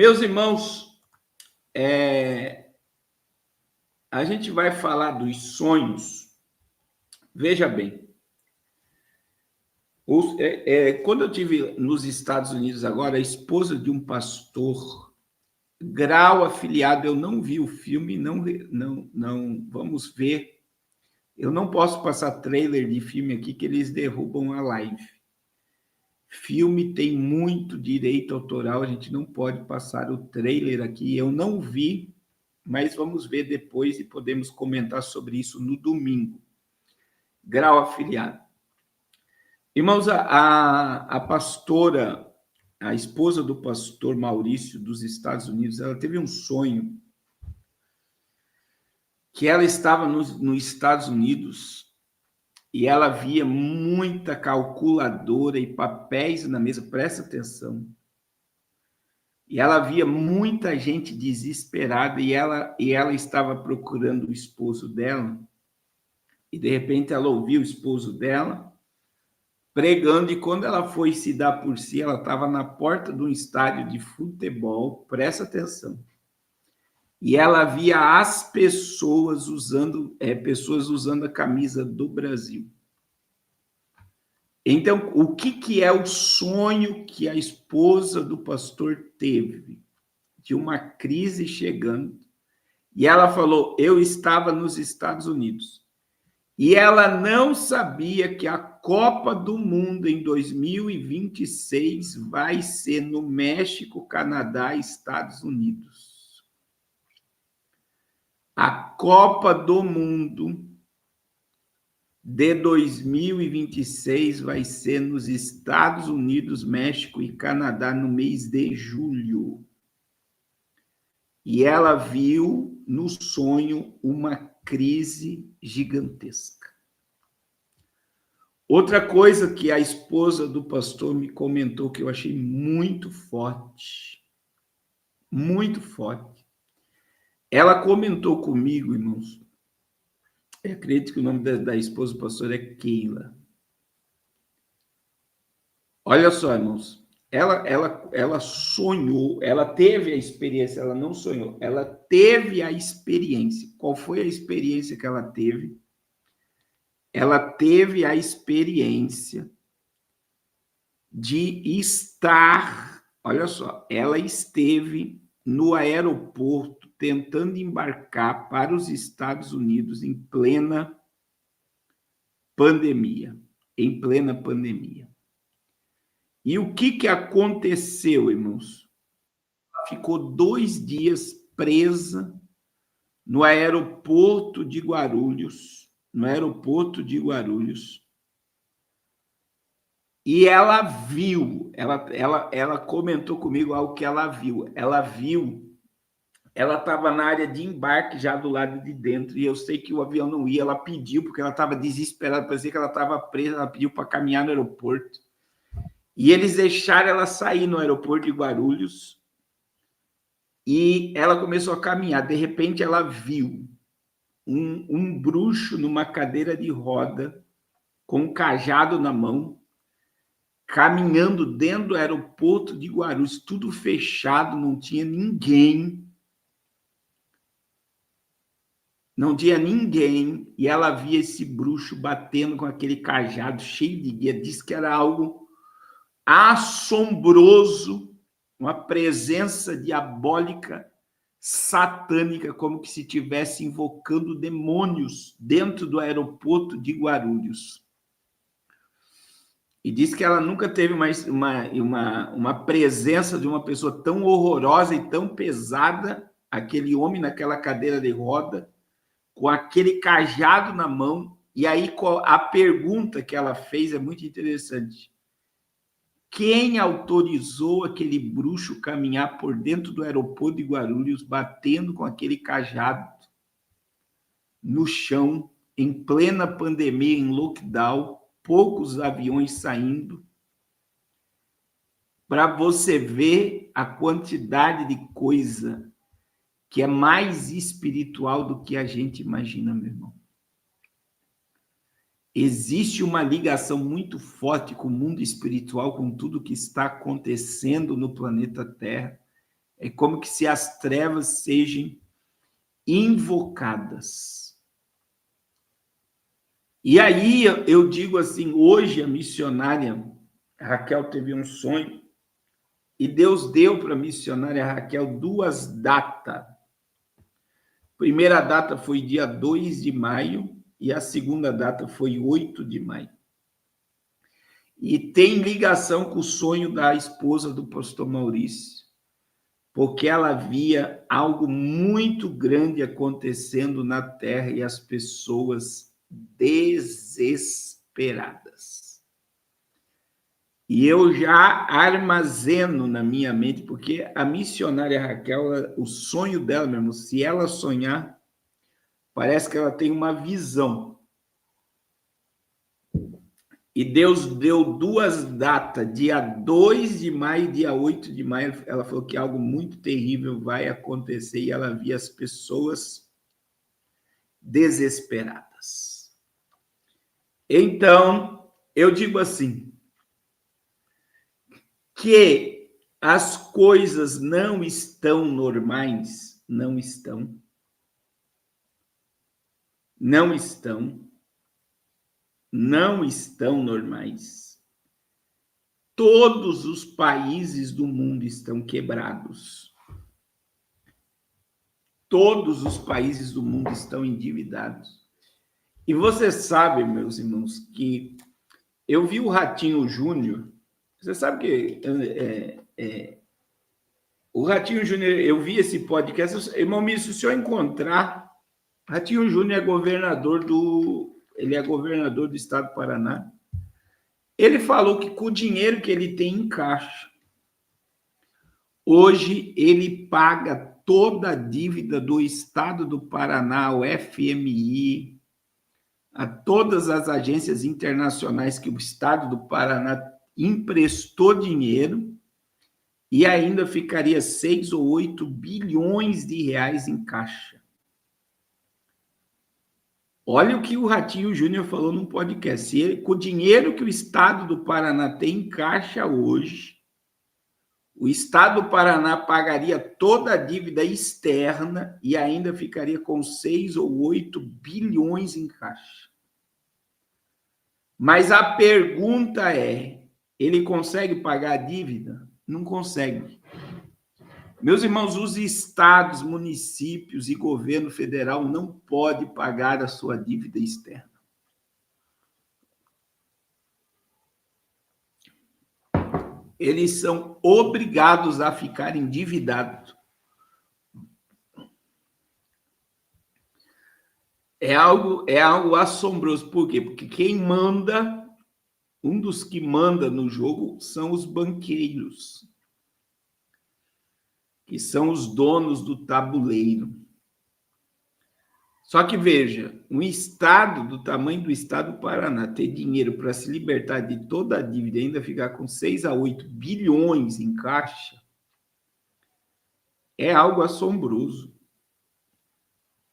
Meus irmãos, a gente vai falar dos sonhos. Veja bem, quando eu estive nos Estados Unidos agora, a esposa de um pastor, grau afiliado, eu não vi o filme, não vamos ver. Eu não posso passar trailer de filme aqui que eles derrubam a live. Filme tem muito direito autoral, a gente não pode passar o trailer aqui. Eu não vi, mas vamos ver depois e podemos comentar sobre isso no domingo. Grau afiliado. Irmãos, a pastora, a esposa do pastor Maurício dos Estados Unidos, ela teve um sonho que ela estava nos Estados Unidos e ela via muita calculadora e papéis na mesa, presta atenção. E ela via muita gente desesperada e ela estava procurando o esposo dela. E, de repente, ela ouviu o esposo dela pregando, e quando ela foi se dar por si, ela estava na porta de um estádio de futebol, presta atenção, e ela via as pessoas usando a camisa do Brasil. Então, o que é o sonho que a esposa do pastor teve? De uma crise chegando, e ela falou, eu estava nos Estados Unidos, e ela não sabia que a Copa do Mundo em 2026 vai ser no México, Canadá e Estados Unidos. A Copa do Mundo de 2026 vai ser nos Estados Unidos, México e Canadá no mês de julho. E ela viu no sonho uma crise gigantesca. Outra coisa que a esposa do pastor me comentou que eu achei muito forte, ela comentou comigo, irmãos, eu acredito que o nome da esposa do pastor é Keila. Olha só, irmãos, ela sonhou, ela teve a experiência, ela não sonhou, ela teve a experiência. Qual foi a experiência que ela teve? Ela teve a experiência de estar, olha só, ela esteve no aeroporto tentando embarcar para os Estados Unidos em plena pandemia, E o que aconteceu, irmãos? Ela ficou 2 dias presa no aeroporto de Guarulhos, e ela viu, ela comentou comigo algo que ela viu. Ela estava na área de embarque já do lado de dentro, e eu sei que o avião não ia, ela pediu, porque ela estava desesperada, parecia que ela estava presa, ela pediu para caminhar no aeroporto. E eles deixaram ela sair no aeroporto de Guarulhos, e ela começou a caminhar. De repente, ela viu um bruxo numa cadeira de roda, com um cajado na mão, caminhando dentro do aeroporto de Guarulhos, tudo fechado, não tinha ninguém, e ela via esse bruxo batendo com aquele cajado cheio de guia, disse que era algo assombroso, uma presença diabólica, satânica, como que se estivesse invocando demônios dentro do aeroporto de Guarulhos. E disse que ela nunca teve mais uma presença de uma pessoa tão horrorosa e tão pesada, aquele homem naquela cadeira de roda, com aquele cajado na mão. E aí a pergunta que ela fez é muito interessante. Quem autorizou aquele bruxo caminhar por dentro do aeroporto de Guarulhos, batendo com aquele cajado no chão, em plena pandemia, em lockdown, poucos aviões saindo, para você ver a quantidade de coisa que é mais espiritual do que a gente imagina, meu irmão. Existe uma ligação muito forte com o mundo espiritual, com tudo que está acontecendo no planeta Terra. É como que se as trevas sejam invocadas. E aí eu digo assim, hoje a missionária Raquel teve um sonho e Deus deu para a missionária Raquel 2 datas. Primeira data foi dia 2 de maio e a segunda data foi 8 de maio. E tem ligação com o sonho da esposa do pastor Maurício, porque ela via algo muito grande acontecendo na terra e as pessoas desesperadas. E eu já armazeno na minha mente, porque a missionária Raquel, o sonho dela mesmo, se ela sonhar, parece que ela tem uma visão. E Deus deu 2 datas, dia 2 de maio e dia 8 de maio. Ela falou que algo muito terrível vai acontecer e ela via as pessoas desesperadas. Então, eu digo assim, que as coisas não estão normais, não estão normais. Todos os países do mundo estão quebrados. Todos os países do mundo estão endividados. E você sabe, meus irmãos, que eu vi o Ratinho Júnior. Você sabe que o Ratinho Júnior, eu vi esse podcast. Irmão, se o senhor encontrar, Ratinho Júnior é governador do estado do Paraná. Ele falou que com o dinheiro que ele tem em caixa, hoje ele paga toda a dívida do estado do Paraná, ao FMI, a todas as agências internacionais que o estado do Paraná emprestou dinheiro e ainda ficaria 6 ou 8 bilhões de reais em caixa. Olha o que o Ratinho Júnior falou num podcast. Com o dinheiro que o estado do Paraná tem em caixa hoje, o estado do Paraná pagaria toda a dívida externa e ainda ficaria com 6 ou 8 bilhões em caixa. Mas a pergunta é, ele consegue pagar a dívida? Não consegue. Meus irmãos, os estados, municípios e governo federal não podem pagar a sua dívida externa. Eles são obrigados a ficar endividados. É algo assombroso. Por quê? Porque quem manda, um dos que manda no jogo são os banqueiros, que são os donos do tabuleiro. Só que veja, um estado do tamanho do estado do Paraná ter dinheiro para se libertar de toda a dívida e ainda ficar com 6 a 8 bilhões em caixa, é algo assombroso.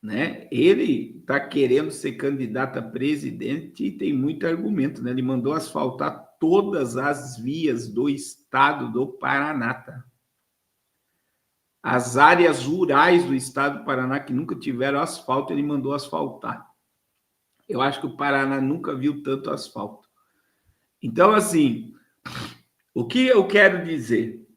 Né? Ele está querendo ser candidato a presidente e tem muito argumento. Né? Ele mandou asfaltar todas as vias do estado do Paraná. Tá? As áreas rurais do estado do Paraná que nunca tiveram asfalto, ele mandou asfaltar. Eu acho que o Paraná nunca viu tanto asfalto. Então, assim, o que eu quero dizer?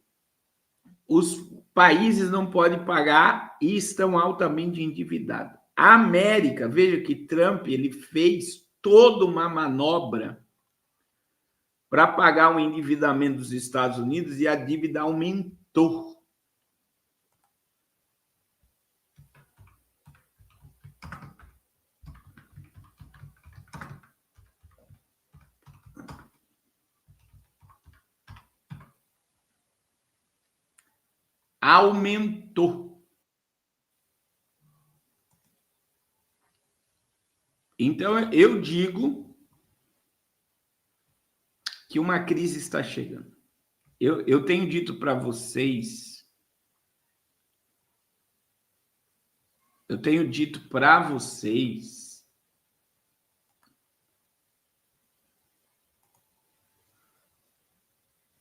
Os países não podem pagar e estão altamente endividados. A América, veja que Trump ele fez toda uma manobra para pagar o endividamento dos Estados Unidos e a dívida aumentou. Aumentou. Então, eu digo que uma crise está chegando. Eu tenho dito para vocês,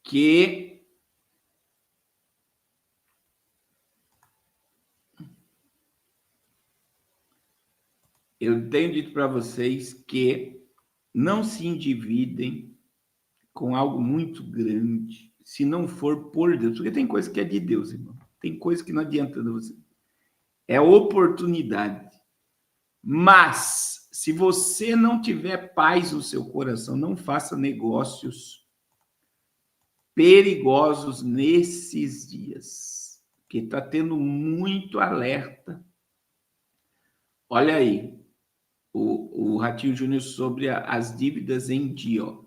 que eu tenho dito para vocês que não se endividem com algo muito grande, se não for por Deus, porque tem coisa que é de Deus, irmão. Tem coisa que não adianta você. É oportunidade. Mas, se você não tiver paz no seu coração, não faça negócios perigosos nesses dias, porque está tendo muito alerta. Olha aí, o Ratinho Júnior sobre as dívidas em dia. Ó.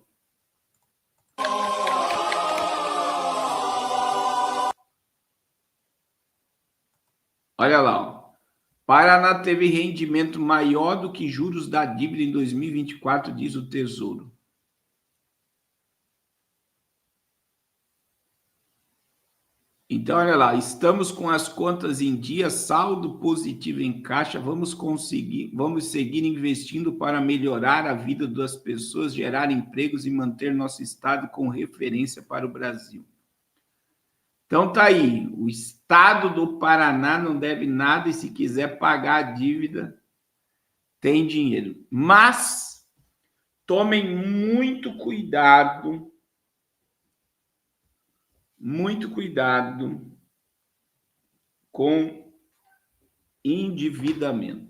Olha lá, ó. Paraná teve rendimento maior do que juros da dívida em 2024, diz o Tesouro. Então, olha lá, estamos com as contas em dia, saldo positivo em caixa, vamos seguir investindo para melhorar a vida das pessoas, gerar empregos e manter nosso estado com referência para o Brasil. Então tá aí, o estado do Paraná não deve nada e se quiser pagar a dívida, tem dinheiro. Mas tomem muito cuidado com endividamento.